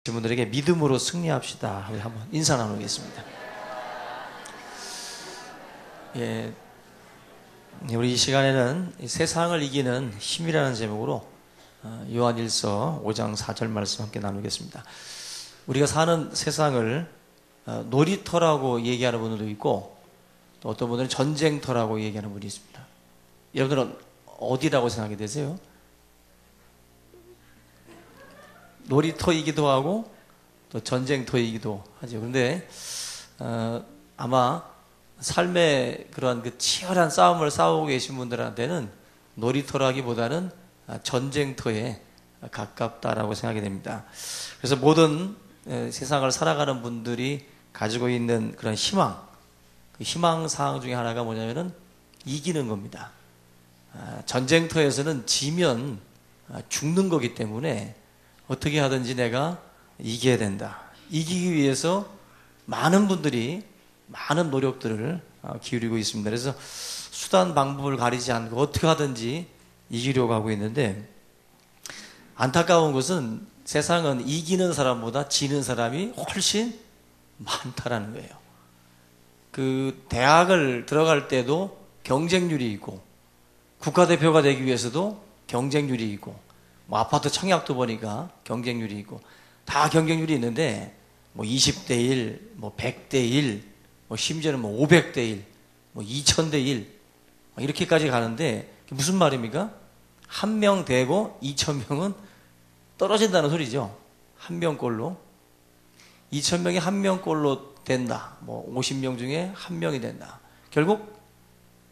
분들에게 믿음으로 승리합시다. 우리 한번 인사 나누겠습니다. 예, 우리 이 시간에는 세상을 이기는 힘이라는 제목으로 요한일서 5장 4절 말씀 함께 나누겠습니다. 우리가 사는 세상을 놀이터라고 얘기하는 분들도 있고, 또 어떤 분들은 전쟁터라고 얘기하는 분이 있습니다. 여러분들은 어디라고 생각이 되세요? 놀이터이기도 하고 또 전쟁터이기도 하죠. 그런데 아마 삶의 그러한 그 치열한 싸움을 싸우고 계신 분들한테는 놀이터라기보다는 전쟁터에 가깝다라고 생각이 됩니다. 그래서 모든 세상을 살아가는 분들이 가지고 있는 그런 희망, 그 희망사항 중에 하나가 뭐냐면은 이기는 겁니다. 전쟁터에서는 지면 죽는 거기 때문에 어떻게 하든지 내가 이겨야 된다. 이기기 위해서 많은 분들이 많은 노력들을 기울이고 있습니다. 그래서 수단 방법을 가리지 않고 어떻게 하든지 이기려고 하고 있는데, 안타까운 것은 세상은 이기는 사람보다 지는 사람이 훨씬 많다라는 거예요. 그 대학을 들어갈 때도 경쟁률이 있고, 국가대표가 되기 위해서도 경쟁률이 있고, 뭐 아파트 청약도 보니까 경쟁률이 있고, 다 경쟁률이 있는데 뭐 20대 1, 뭐 100대 1, 뭐 심지어는 뭐 500대 1, 뭐 2000대 1 이렇게까지 가는데 무슨 말입니까? 한 명 되고 2000명은 떨어진다는 소리죠. 한 명꼴로 2000명이 한 명꼴로 된다. 뭐 50명 중에 한 명이 된다. 결국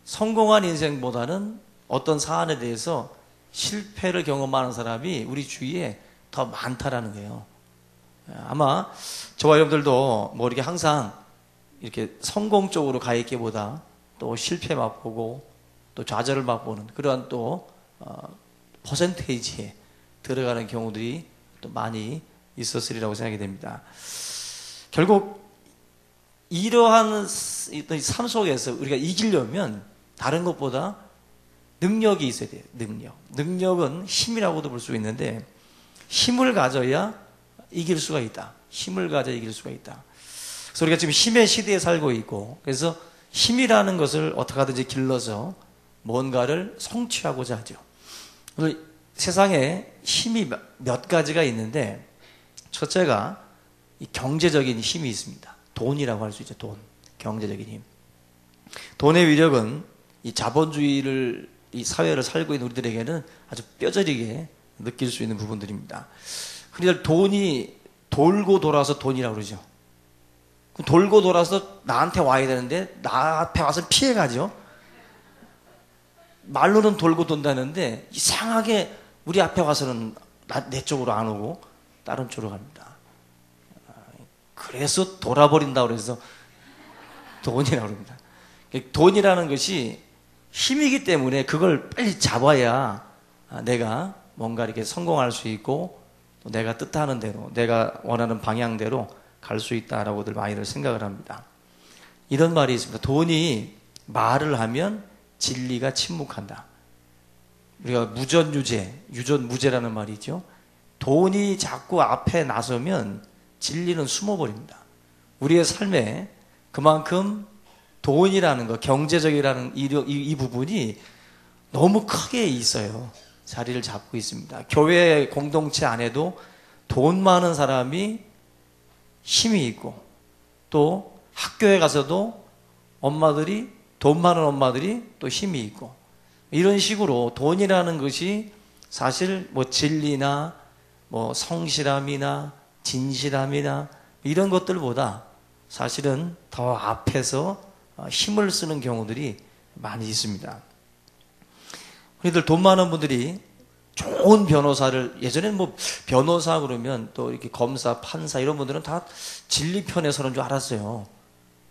성공한 인생보다는 어떤 사안에 대해서 실패를 경험하는 사람이 우리 주위에 더 많다라는 거예요. 아마 저와 여러분들도 뭐 이렇게 항상 이렇게 성공 쪽으로 가 있기보다 또 실패 맛보고 또 좌절을 맛보는 그러한 또 퍼센테이지에 들어가는 경우들이 또 많이 있었으리라고 생각이 됩니다. 결국 이러한 삶 속에서 우리가 이기려면 다른 것보다 능력이 있어야 돼요. 능력은 힘이라고도 볼 수 있는데, 힘을 가져야 이길 수가 있다. 힘을 가져야 이길 수가 있다. 그래서 우리가 지금 힘의 시대에 살고 있고, 그래서 힘이라는 것을 어떻게 하든지 길러서 뭔가를 성취하고자 하죠. 오늘 세상에 힘이 몇 가지가 있는데, 첫째가 이 경제적인 힘이 있습니다. 돈이라고 할 수 있죠. 돈. 경제적인 힘. 돈의 위력은 이 자본주의를 이 사회를 살고 있는 우리들에게는 아주 뼈저리게 느낄 수 있는 부분들입니다. 흔히들 돈이 돌고 돌아서 돈이라고 그러죠. 돌고 돌아서 나한테 와야 되는데 나 앞에 와서 피해가죠. 말로는 돌고 돈다는데 이상하게 우리 앞에 와서는 내 쪽으로 안 오고 다른 쪽으로 갑니다. 그래서 돌아버린다고 그래서 돈이라고 합니다. 돈이라는 것이 힘이기 때문에 그걸 빨리 잡아야 내가 뭔가 이렇게 성공할 수 있고, 또 내가 뜻하는 대로, 내가 원하는 방향대로 갈 수 있다라고들 많이들 생각을 합니다. 이런 말이 있습니다. 돈이 말을 하면 진리가 침묵한다. 우리가 무전유죄, 유전무죄라는 말이 있죠. 돈이 자꾸 앞에 나서면 진리는 숨어버립니다. 우리의 삶에 그만큼 돈이라는 거, 경제적이라는 이 부분이 너무 크게 있어요. 자리를 잡고 있습니다. 교회 공동체 안에도 돈 많은 사람이 힘이 있고, 또 학교에 가서도 돈 많은 엄마들이 또 힘이 있고, 이런 식으로 돈이라는 것이 사실 뭐 진리나 뭐 성실함이나 진실함이나 이런 것들보다 사실은 더 앞에서 힘을 쓰는 경우들이 많이 있습니다. 우리들 돈 많은 분들이 좋은 변호사를, 예전에는 뭐 변호사 그러면 또 이렇게 검사, 판사 이런 분들은 다 진리 편에 서는 줄 알았어요.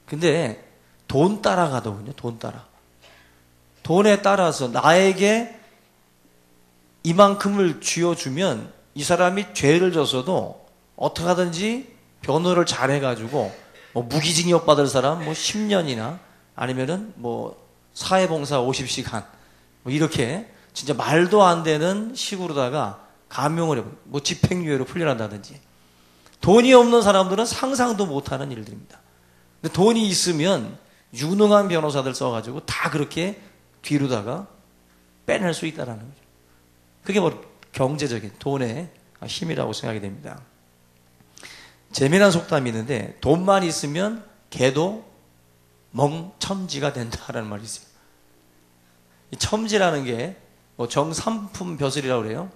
근데 돈 따라가더군요. 돈 따라. 돈에 따라서 나에게 이만큼을 쥐어주면 이 사람이 죄를 졌어도 어떻게 하든지 변호를 잘 해가지고 뭐 무기징역 받을 사람 뭐 10년이나 아니면은 뭐 사회봉사 50시간 뭐 이렇게 진짜 말도 안 되는 식으로다가 감형을 해버려요. 뭐 집행유예로 풀려난다든지. 돈이 없는 사람들은 상상도 못하는 일들입니다. 근데 돈이 있으면 유능한 변호사들 써가지고 다 그렇게 뒤로다가 빼낼 수 있다는 거죠. 그게 뭐 경제적인 돈의 힘이라고 생각이 됩니다. 재미난 속담이 있는데 돈만 있으면 개도 멍첨지가 된다라는 말이 있어요. 이 첨지라는 게 뭐 정삼품 벼슬이라고 그래요.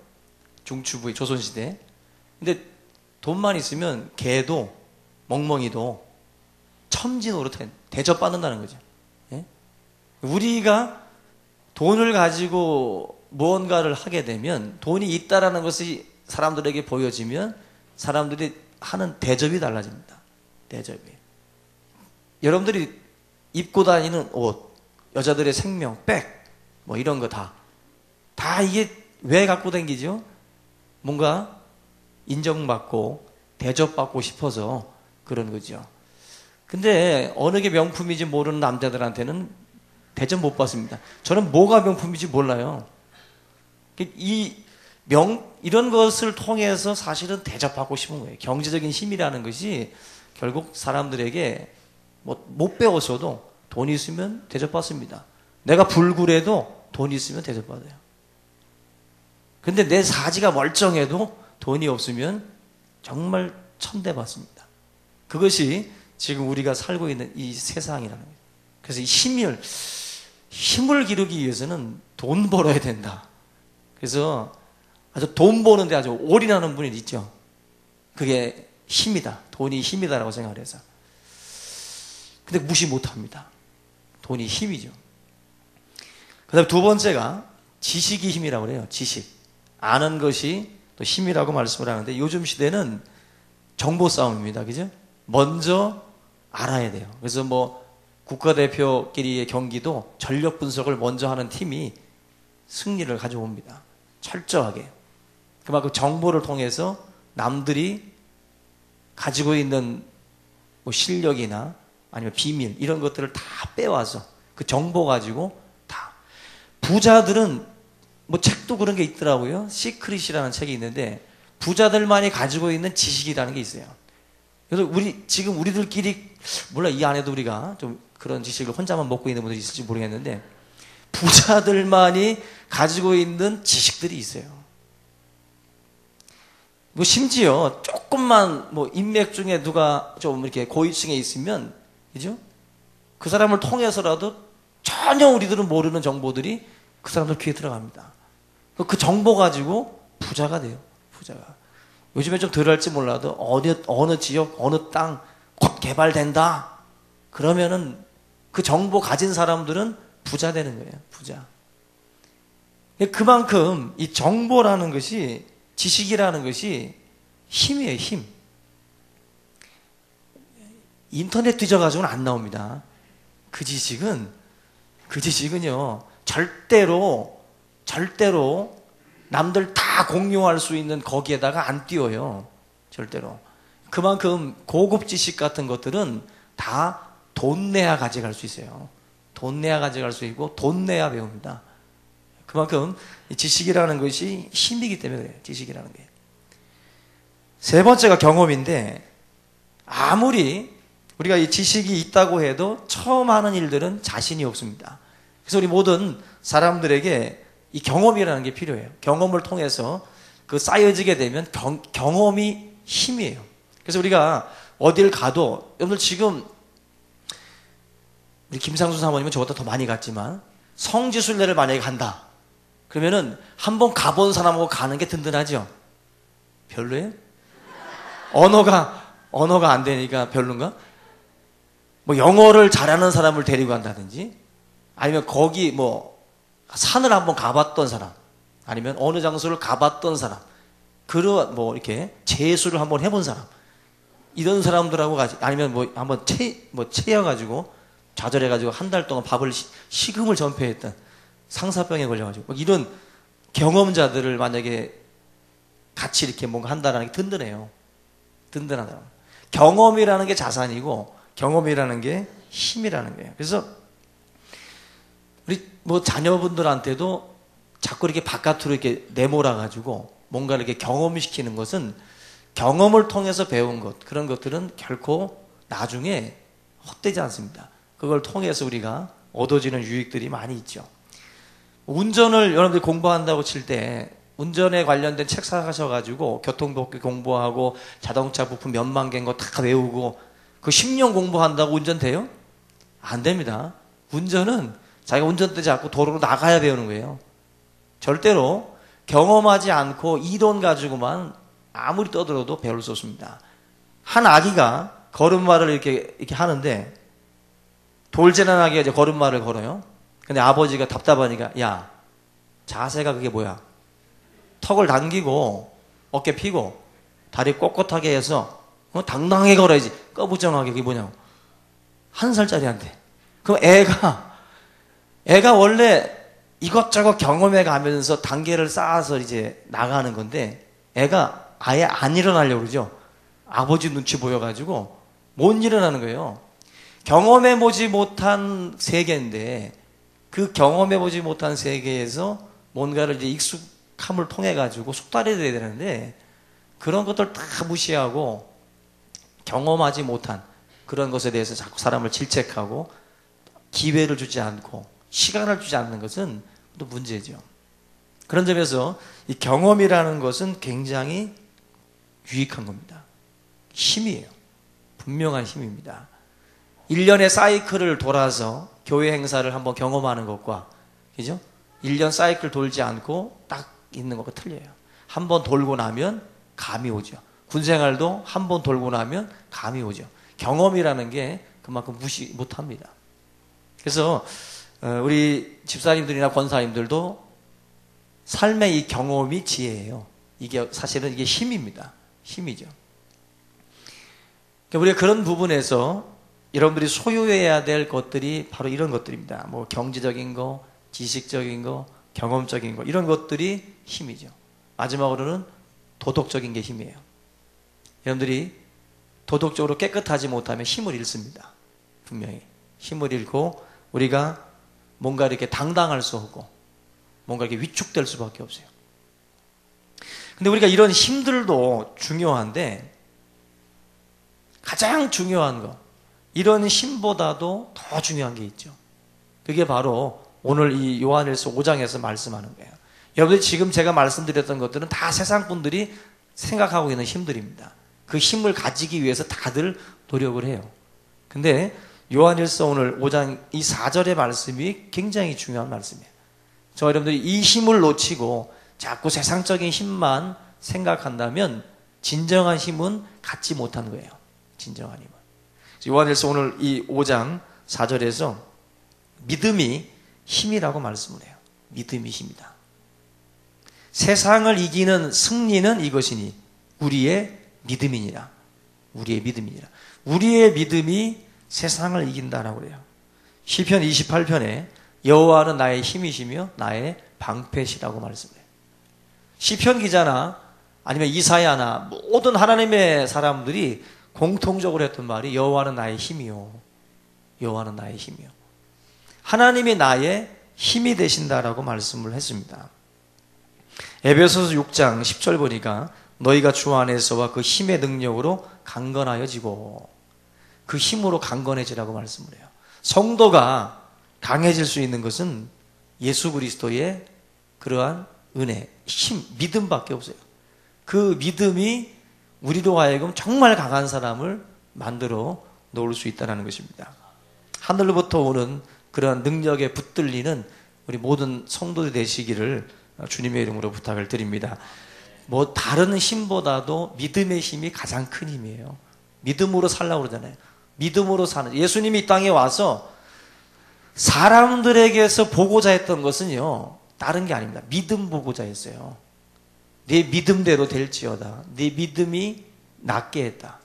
중추부의 조선시대. 근데 돈만 있으면 개도 멍멍이도 첨지 노릇해 대접받는다는 거죠. 예? 우리가 돈을 가지고 무언가를 하게 되면 돈이 있다라는 것이 사람들에게 보여지면 사람들이 하는 대접이 달라집니다. 대접이. 여러분들이 입고 다니는 옷, 여자들의 생명, 백, 뭐 이런 거 다 이게 왜 갖고 다니죠? 뭔가 인정받고 대접받고 싶어서 그런 거죠. 근데 어느 게 명품인지 모르는 남자들한테는 대접 못 받습니다. 저는 뭐가 명품인지 몰라요. 이런 것을 통해서 사실은 대접받고 싶은 거예요. 경제적인 힘이라는 것이 결국 사람들에게 못 배웠어도 돈이 있으면 대접받습니다. 내가 불굴해도 돈이 있으면 대접받아요. 근데 내 사지가 멀쩡해도 돈이 없으면 정말 천대받습니다. 그것이 지금 우리가 살고 있는 이 세상이라는 거예요. 그래서 이 힘을 기르기 위해서는 돈 벌어야 된다. 그래서 아주 돈 버는데 아주 올인하는 분이 있죠. 그게 힘이다. 돈이 힘이다라고 생각을 해서. 근데 무시 못합니다. 돈이 힘이죠. 그 다음에 두 번째가 지식이 힘이라고 그래요. 지식. 아는 것이 또 힘이라고 말씀을 하는데 요즘 시대는 정보 싸움입니다. 그죠? 먼저 알아야 돼요. 그래서 뭐 국가대표끼리의 경기도 전력 분석을 먼저 하는 팀이 승리를 가져옵니다. 철저하게. 그만큼 정보를 통해서 남들이 가지고 있는 뭐 실력이나 아니면 비밀 이런 것들을 다 빼와서 그 정보 가지고 다. 부자들은 뭐 책도 그런 게 있더라고요. 시크릿이라는 책이 있는데 부자들만이 가지고 있는 지식이라는 게 있어요. 그래서 지금 우리들끼리 몰라 이 안에도 우리가 좀 그런 지식을 혼자만 먹고 있는 분들이 있을지 모르겠는데 부자들만이 가지고 있는 지식들이 있어요. 뭐 심지어 조금만 뭐 인맥 중에 누가 좀 이렇게 고위층에 있으면 그죠? 그 사람을 통해서라도 전혀 우리들은 모르는 정보들이 그 사람들 귀에 들어갑니다. 그 정보 가지고 부자가 돼요. 부자가. 요즘에 좀 덜 할지 몰라도 어느 지역, 어느 땅 곧 개발된다. 그러면은 그 정보 가진 사람들은 부자 되는 거예요. 부자. 그만큼 이 정보라는 것이 지식이라는 것이 힘이에요. 힘. 인터넷 뒤져가지고는 안 나옵니다. 그 지식은요 절대로 남들 다 공유할 수 있는 거기에다가 안 띄워요. 절대로. 그만큼 고급 지식 같은 것들은 다 돈 내야 가져갈 수 있어요. 돈 내야 가져갈 수 있고 돈 내야 배웁니다. 그만큼 지식이라는 것이 힘이기 때문에 그래요. 지식이라는 게. 세 번째가 경험인데 아무리 우리가 이 지식이 있다고 해도 처음 하는 일들은 자신이 없습니다. 그래서 우리 모든 사람들에게 이 경험이라는 게 필요해요. 경험을 통해서 그 쌓여지게 되면 경험이 힘이에요. 그래서 우리가 어딜 가도 여러분들 지금 우리 김상수 사모님은 저보다 더 많이 갔지만 성지순례를 만약에 간다. 그러면은 한번 가본 사람하고 가는 게 든든하죠? 별로예요? 언어가 안 되니까 별론가? 뭐 영어를 잘하는 사람을 데리고 간다든지 아니면 거기 뭐 산을 한번 가봤던 사람 아니면 어느 장소를 가봤던 사람 그런 뭐 이렇게 재수를 한번 해본 사람 이런 사람들하고 가지 아니면 뭐 한번 체여가지고 좌절해가지고 한 달 동안 밥을 식음을 전폐했던 상사병에 걸려가지고 이런 경험자들을 만약에 같이 이렇게 뭔가 한다는 게 든든해요. 든든하다. 경험이라는 게 자산이고 경험이라는 게 힘이라는 거예요. 그래서 우리 뭐 자녀분들한테도 자꾸 이렇게 바깥으로 이렇게 내몰아 가지고 뭔가 이렇게 경험시키는 것은 경험을 통해서 배운 것, 그런 것들은 결코 나중에 헛되지 않습니다. 그걸 통해서 우리가 얻어지는 유익들이 많이 있죠. 운전을 여러분들이 공부한다고 칠 때 운전에 관련된 책 사가셔가지고 교통법규 공부하고 자동차 부품 몇만 개인 거 다 외우고 그 10년 공부한다고 운전 돼요? 안 됩니다. 운전은 자기가 운전대지 않고 도로로 나가야 배우는 거예요. 절대로 경험하지 않고 이론 가지고만 아무리 떠들어도 배울 수 없습니다. 한 아기가 걸음마를 이렇게 하는데 돌재난 아기가 이제 걸음마를 걸어요. 근데 아버지가 답답하니까 야, 자세가 그게 뭐야? 턱을 당기고 어깨 펴고 다리 꼿꼿하게 해서 당당하게 걸어야지. 꺼부정하게. 그게 뭐냐고. 1살짜리한테. 그럼 애가 원래 이것저것 경험해 가면서 단계를 쌓아서 이제 나가는 건데 애가 아예 안 일어나려고 그러죠. 아버지 눈치 보여가지고 못 일어나는 거예요. 경험해보지 못한 세계인데 그 경험해보지 못한 세계에서 뭔가를 이제 익숙함을 통해가지고 숙달해야 되는데 그런 것들 다 무시하고 경험하지 못한 그런 것에 대해서 자꾸 사람을 질책하고 기회를 주지 않고 시간을 주지 않는 것은 또 문제죠. 그런 점에서 이 경험이라는 것은 굉장히 유익한 겁니다. 힘이에요. 분명한 힘입니다. 1년의 사이클을 돌아서 교회 행사를 한번 경험하는 것과 그죠? 1년 사이클 돌지 않고 딱 있는 것과 틀려요. 한번 돌고 나면 감이 오죠. 군생활도 한번 돌고 나면 감이 오죠. 경험이라는 게 그만큼 무시 못합니다. 그래서 우리 집사님들이나 권사님들도 삶의 이 경험이 지혜예요. 이게 사실은 이게 힘입니다. 힘이죠. 그러니까 우리가 그런 부분에서 여러분들이 소유해야 될 것들이 바로 이런 것들입니다. 뭐 경제적인 거, 지식적인 거, 경험적인 거 이런 것들이 힘이죠. 마지막으로는 도덕적인 게 힘이에요. 여러분들이 도덕적으로 깨끗하지 못하면 힘을 잃습니다. 분명히 힘을 잃고 우리가 뭔가 이렇게 당당할 수 없고 뭔가 이렇게 위축될 수밖에 없어요. 근데 우리가 이런 힘들도 중요한데 가장 중요한 거 이런 힘보다도 더 중요한 게 있죠. 그게 바로 오늘 이 요한일서 5장에서 말씀하는 거예요. 여러분들 지금 제가 말씀드렸던 것들은 다 세상 분들이 생각하고 있는 힘들입니다. 그 힘을 가지기 위해서 다들 노력을 해요. 근데 요한일서 오늘 5장 이 4절의 말씀이 굉장히 중요한 말씀이에요. 저 여러분들이 이 힘을 놓치고 자꾸 세상적인 힘만 생각한다면 진정한 힘은 갖지 못하는 거예요. 진정한 힘은. 요한일서 오늘 이 5장 4절에서 믿음이 힘이라고 말씀을 해요. 믿음이 힘이다. 세상을 이기는 승리는 이것이니 우리의 믿음이니라. 우리의 믿음이니라. 우리의 믿음이 세상을 이긴다라고 그래요. 시편 28편에 여호와는 나의 힘이시며 나의 방패시라고 말씀해요. 시편 기자나 아니면 이사야나 모든 하나님의 사람들이 공통적으로 했던 말이 여호와는 나의 힘이요. 여호와는 나의 힘이요. 하나님이 나의 힘이 되신다라고 말씀을 했습니다. 에베소서 6장 10절 보니까 너희가 주 안에서와 그 힘의 능력으로 강건하여지고 그 힘으로 강건해지라고 말씀을 해요. 성도가 강해질 수 있는 것은 예수 그리스도의 그러한 은혜, 힘, 믿음밖에 없어요. 그 믿음이 우리로 하여금 정말 강한 사람을 만들어 놓을 수 있다는 것입니다. 하늘로부터 오는 그러한 능력에 붙들리는 우리 모든 성도들 되시기를 주님의 이름으로 부탁을 드립니다. 뭐 다른 힘보다도 믿음의 힘이 가장 큰 힘이에요. 믿음으로 살라고 그러잖아요. 믿음으로 사는 예수님이 이 땅에 와서 사람들에게서 보고자 했던 것은요 다른 게 아닙니다. 믿음 보고자 했어요. 내 믿음대로 될지어다. 내 믿음이 낫게 했다.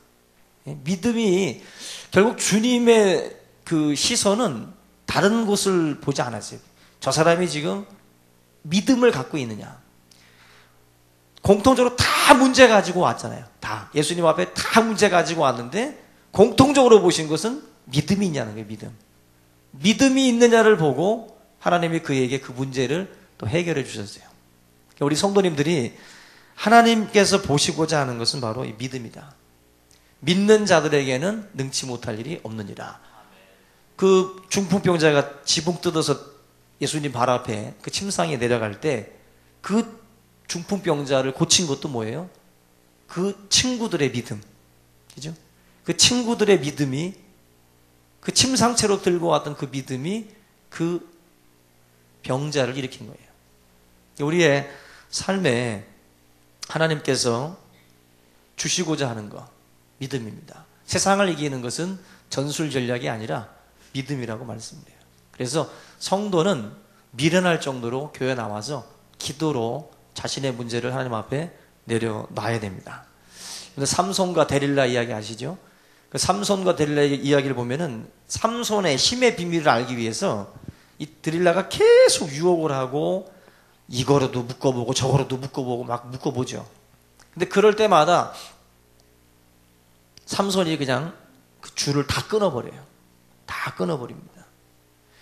믿음이 결국 주님의 그 시선은 다른 곳을 보지 않았어요. 저 사람이 지금 믿음을 갖고 있느냐. 공통적으로 다 문제 가지고 왔잖아요. 다 예수님 앞에 다 문제 가지고 왔는데 공통적으로 보신 것은 믿음이 있냐는 거예요. 믿음. 믿음이 있느냐를 보고 하나님이 그에게 그 문제를 또 해결해 주셨어요. 우리 성도님들이 하나님께서 보시고자 하는 것은 바로 이 믿음이다. 믿는 자들에게는 능치 못할 일이 없느니라. 그 중풍병자가 지붕 뜯어서 예수님 발 앞에 그 침상에 내려갈 때 그 중풍병자를 고친 것도 뭐예요? 그 친구들의 믿음. 그죠? 그 친구들의 믿음이, 그 침상채로 들고 왔던 그 믿음이 그 병자를 일으킨 거예요. 우리의 삶에 하나님께서 주시고자 하는 것, 믿음입니다. 세상을 이기는 것은 전술 전략이 아니라 믿음이라고 말씀드려요. 그래서 성도는 미련할 정도로 교회 나와서 기도로 자신의 문제를 하나님 앞에 내려놔야 됩니다. 삼손과 데릴라 이야기 아시죠? 그 삼손과 데릴라 이야기를 보면은 삼손의 힘의 비밀을 알기 위해서 이 데릴라가 계속 유혹을 하고 이거로도 묶어보고 저거로도 묶어보고 막 묶어보죠. 근데 그럴 때마다 삼손이 그냥 그 줄을 다 끊어버려요. 다 끊어버립니다.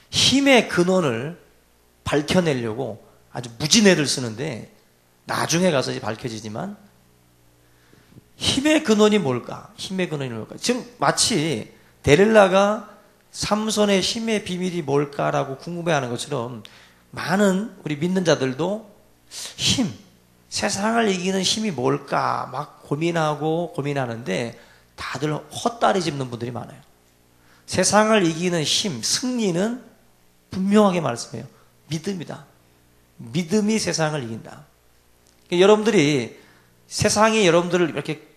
힘의 근원을 밝혀내려고 아주 무진애를 쓰는데 나중에 가서 밝혀지지만 힘의 근원이 뭘까? 힘의 근원이 뭘까? 지금 마치 데릴라가 삼손의 힘의 비밀이 뭘까라고 궁금해하는 것처럼 많은 우리 믿는 자들도 힘, 세상을 이기는 힘이 뭘까 막 고민하는데 다들 헛다리 짚는 분들이 많아요. 세상을 이기는 힘, 승리는 분명하게 말씀해요. 믿음이다. 믿음이 세상을 이긴다. 그러니까 여러분들이 세상이 여러분들을 이렇게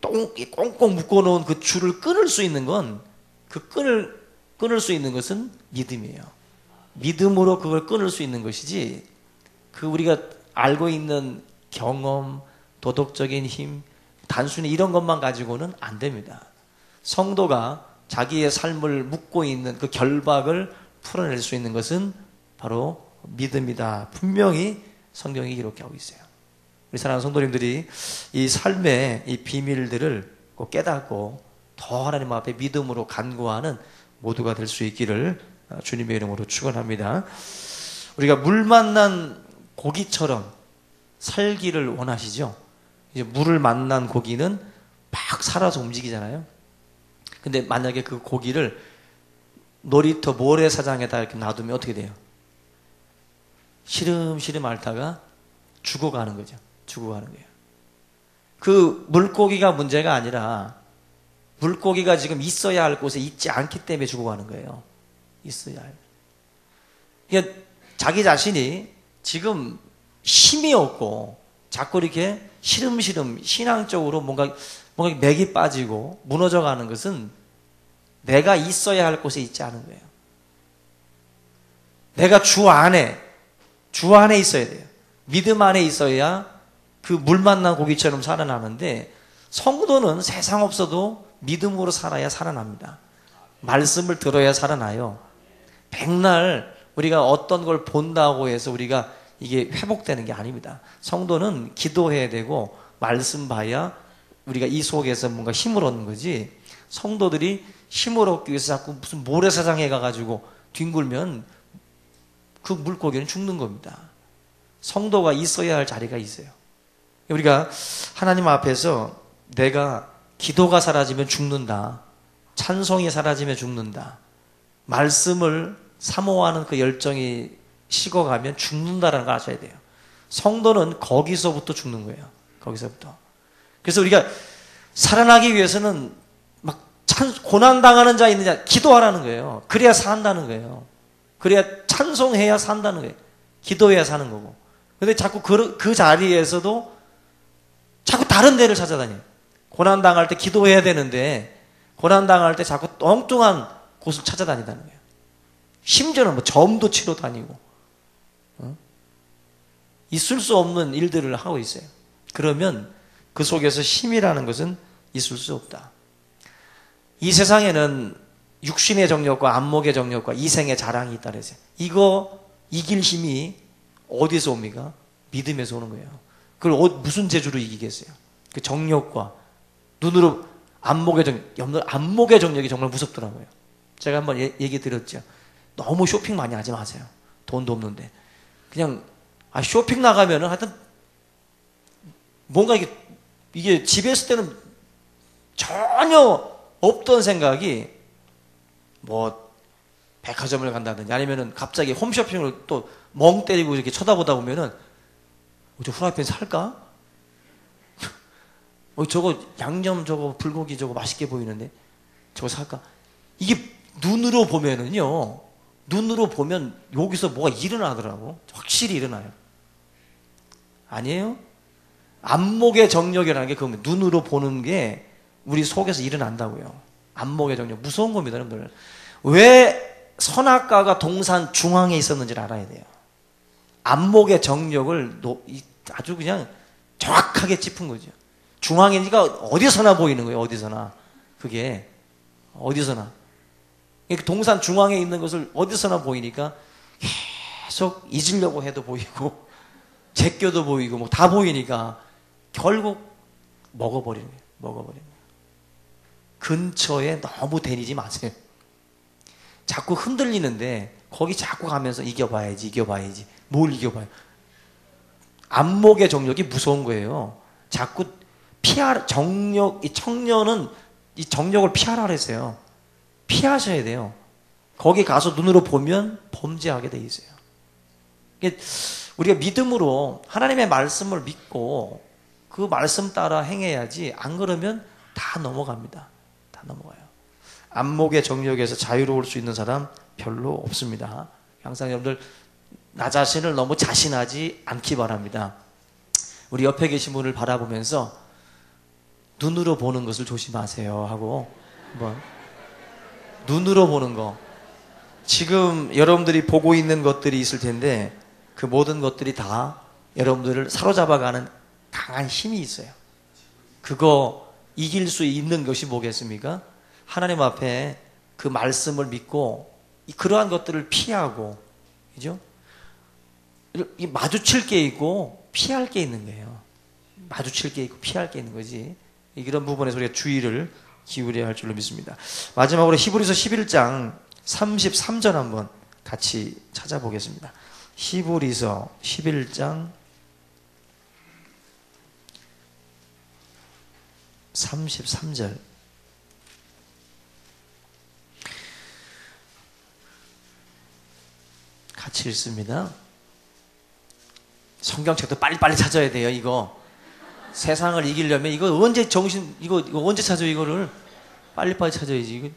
꽁꽁 묶어놓은 그 줄을 끊을 수 있는 건, 그 끊을 수 있는 것은 믿음이에요. 믿음으로 그걸 끊을 수 있는 것이지, 그 우리가 알고 있는 경험, 도덕적인 힘, 단순히 이런 것만 가지고는 안 됩니다. 성도가 자기의 삶을 묶고 있는 그 결박을 풀어낼 수 있는 것은 바로 믿음이다. 분명히 성경이 기록하고 있어요. 우리 사랑하는 성도님들이 이 삶의 이 비밀들을 꼭 깨닫고 더 하나님 앞에 믿음으로 간구하는 모두가 될 수 있기를 주님의 이름으로 축원합니다. 우리가 물 만난 고기처럼 살기를 원하시죠? 이제 물을 만난 고기는 막 살아서 움직이잖아요. 근데 만약에 그 고기를 놀이터 모래사장에다 이렇게 놔두면 어떻게 돼요? 시름시름 앓다가 죽어가는 거죠. 죽어가는 거예요. 그 물고기가 문제가 아니라 물고기가 지금 있어야 할 곳에 있지 않기 때문에 죽어가는 거예요. 있어야 할. 그러니까 자기 자신이 지금 힘이 없고 자꾸 이렇게 시름시름 신앙적으로 뭔가 맥이 빠지고 무너져가는 것은 내가 있어야 할 곳에 있지 않은 거예요. 내가 주 안에 있어야 돼요. 믿음 안에 있어야 그 물 만난 고기처럼 살아나는데, 성도는 세상 없어도 믿음으로 살아야 살아납니다. 말씀을 들어야 살아나요. 백날 우리가 어떤 걸 본다고 해서 우리가 이게 회복되는 게 아닙니다. 성도는 기도해야 되고 말씀 봐야 우리가 이 속에서 뭔가 힘을 얻는 거지, 성도들이 힘을 얻기 위해서 자꾸 무슨 모래사장에 가가지고 뒹굴면 그 물고기는 죽는 겁니다. 성도가 있어야 할 자리가 있어요. 우리가 하나님 앞에서 내가 기도가 사라지면 죽는다, 찬송이 사라지면 죽는다, 말씀을 사모하는 그 열정이 식어가면 죽는다라는 걸 아셔야 돼요. 성도는 거기서부터 죽는 거예요. 거기서부터. 그래서 우리가 살아나기 위해서는 막 고난당하는 자 있는 자 기도하라는 거예요. 그래야 산다는 거예요. 그래야 찬송해야 산다는 거예요. 기도해야 사는 거고. 근데 자꾸 그 자리에서도 자꾸 다른 데를 찾아다녀요. 고난당할 때 기도해야 되는데 고난당할 때 자꾸 엉뚱한 곳을 찾아다니다는 거예요. 심지어는 뭐 점도 치러 다니고 있을 수 없는 일들을 하고 있어요. 그러면 그 속에서 힘이라는 것은 있을 수 없다. 이 세상에는 육신의 정력과 안목의 정력과 이생의 자랑이 있다 그랬어요. 이거 이길 힘이 어디서 옵니까? 믿음에서 오는 거예요. 그걸 무슨 재주로 이기겠어요? 그 정력과 눈으로 안목의 정력, 안목의 정력이 정말 무섭더라고요. 제가 한번 얘기 드렸죠. 너무 쇼핑 많이 하지 마세요. 돈도 없는데. 그냥 쇼핑 나가면은 하여튼 뭔가 이게 집에 있을 때는 전혀 없던 생각이 뭐 백화점을 간다든지 아니면은 갑자기 홈쇼핑을 또 멍 때리고 이렇게 쳐다보다 보면은 저 후라이팬 살까? 저거 양념 저거 불고기 저거 맛있게 보이는데 저거 살까? 이게 눈으로 보면은요, 눈으로 보면 여기서 뭐가 일어나더라고. 확실히 일어나요. 아니에요? 안목의 정력이라는 게 그겁니다. 눈으로 보는 게 우리 속에서 일어난다고요. 안목의 정력. 무서운 겁니다, 여러분들. 왜 선악과가 동산 중앙에 있었는지를 알아야 돼요. 안목의 정력을 아주 그냥 정확하게 짚은 거죠. 중앙이니까 어디서나 보이는 거예요. 어디서나. 그게 어디서나. 동산 중앙에 있는 것을 어디서나 보이니까 계속 잊으려고 해도 보이고 제껴도 보이고 뭐 다 보이니까 결국 먹어버리는 거예요. 먹어버리는 거예요. 근처에 너무 다니지 마세요. 자꾸 흔들리는데 거기 자꾸 가면서 이겨봐야지. 뭘 이겨봐요? 안목의 정력이 무서운 거예요. 자꾸 이 청년은 이 정력을 피하라 그랬어요. 피하셔야 돼요. 거기 가서 눈으로 보면 범죄하게 돼 있어요. 우리가 믿음으로 하나님의 말씀을 믿고 그 말씀 따라 행해야지, 안 그러면 다 넘어갑니다. 다 넘어가요. 안목의 정력에서 자유로울 수 있는 사람 별로 없습니다. 항상 여러분들 나 자신을 너무 자신하지 않기 바랍니다. 우리 옆에 계신 분을 바라보면서 눈으로 보는 것을 조심하세요 하고, 눈으로 보는 거. 지금 여러분들이 보고 있는 것들이 있을 텐데 그 모든 것들이 다 여러분들을 사로잡아가는 강한 힘이 있어요. 그거 이길 수 있는 것이 뭐겠습니까? 하나님 앞에 그 말씀을 믿고 그러한 것들을 피하고, 그죠? 마주칠 게 있고 피할 게 있는 거예요. 마주칠 게 있고 피할 게 있는 거지. 이런 부분에서 우리가 주의를 기울여야 할 줄로 믿습니다. 마지막으로 히브리서 11장 33절 한번 같이 찾아보겠습니다. 히브리서 11장 33절. 같이 읽습니다. 성경책도 빨리빨리 찾아야 돼요. 이거 세상을 이기려면 이거 언제 이거 언제 찾아요? 이거를 빨리빨리 찾아야지. 이거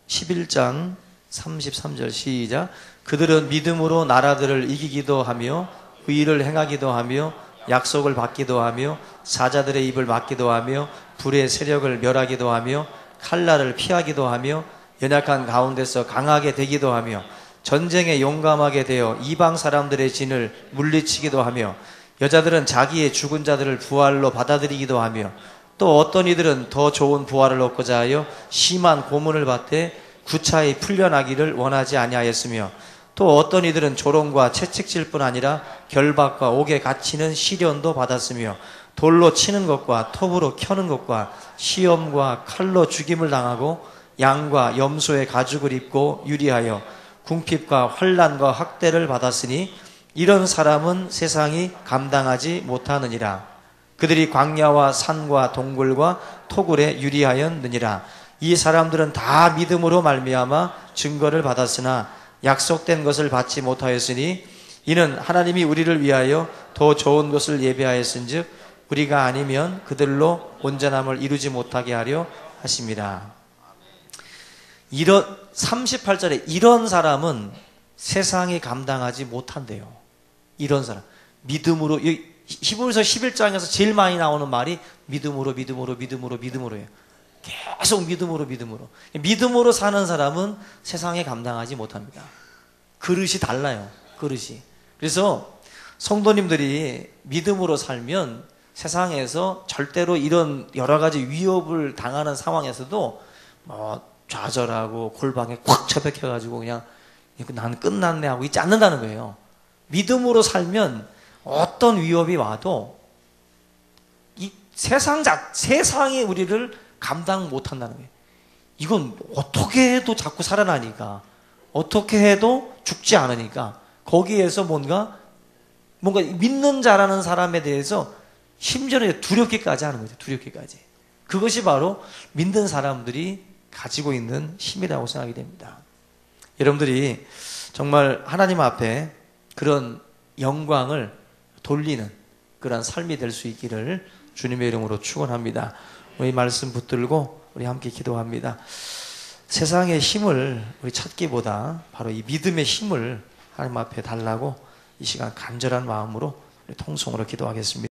11장 33절 시작. 그들은 믿음으로 나라들을 이기기도 하며 의를 행하기도 하며 약속을 받기도 하며 사자들의 입을 막기도 하며 불의 세력을 멸하기도 하며 칼날을 피하기도 하며 연약한 가운데서 강하게 되기도 하며 전쟁에 용감하게 되어 이방 사람들의 진을 물리치기도 하며 여자들은 자기의 죽은 자들을 부활로 받아들이기도 하며 또 어떤 이들은 더 좋은 부활을 얻고자 하여 심한 고문을 받되 구차히 풀려나기를 원하지 아니하였으며 또 어떤 이들은 조롱과 채찍질 뿐 아니라 결박과 옥에 갇히는 시련도 받았으며 돌로 치는 것과 톱으로 켜는 것과 시험과 칼로 죽임을 당하고 양과 염소의 가죽을 입고 유리하여 궁핍과 환난과 학대를 받았으니 이런 사람은 세상이 감당하지 못하느니라. 그들이 광야와 산과 동굴과 토굴에 유리하였느니라. 이 사람들은 다 믿음으로 말미암아 증거를 받았으나 약속된 것을 받지 못하였으니 이는 하나님이 우리를 위하여 더 좋은 것을 예비하였은즉 우리가 아니면 그들로 온전함을 이루지 못하게 하려 하심이라. 38절에 이런 사람은 세상이 감당하지 못한대요. 이런 사람. 믿음으로, 히브리서 11장에서 제일 많이 나오는 말이 믿음으로예요. 계속 믿음으로. 믿음으로 사는 사람은 세상에 감당하지 못합니다. 그릇이 달라요. 그릇이. 그래서 성도님들이 믿음으로 살면 세상에서 절대로 이런 여러 가지 위협을 당하는 상황에서도 좌절하고 골방에 꽉 처박혀가지고 그냥 난 끝났네 하고 있지 않는다는 거예요. 믿음으로 살면 어떤 위협이 와도 이 세상이 우리를 감당 못한다는 거예요. 이건 어떻게 해도 자꾸 살아나니까, 어떻게 해도 죽지 않으니까 거기에서 뭔가 뭔가 믿는 자라는 사람에 대해서 심지어는 두렵게까지 하는 거죠. 두렵게까지. 그것이 바로 믿는 사람들이 가지고 있는 힘이라고 생각이 됩니다. 여러분들이 정말 하나님 앞에 그런 영광을 돌리는 그런 삶이 될 수 있기를 주님의 이름으로 축원합니다. 우리 말씀 붙들고 우리 함께 기도합니다. 세상의 힘을 우리 찾기보다 바로 이 믿음의 힘을 하나님 앞에 달라고 이 시간 간절한 마음으로 통성으로 기도하겠습니다.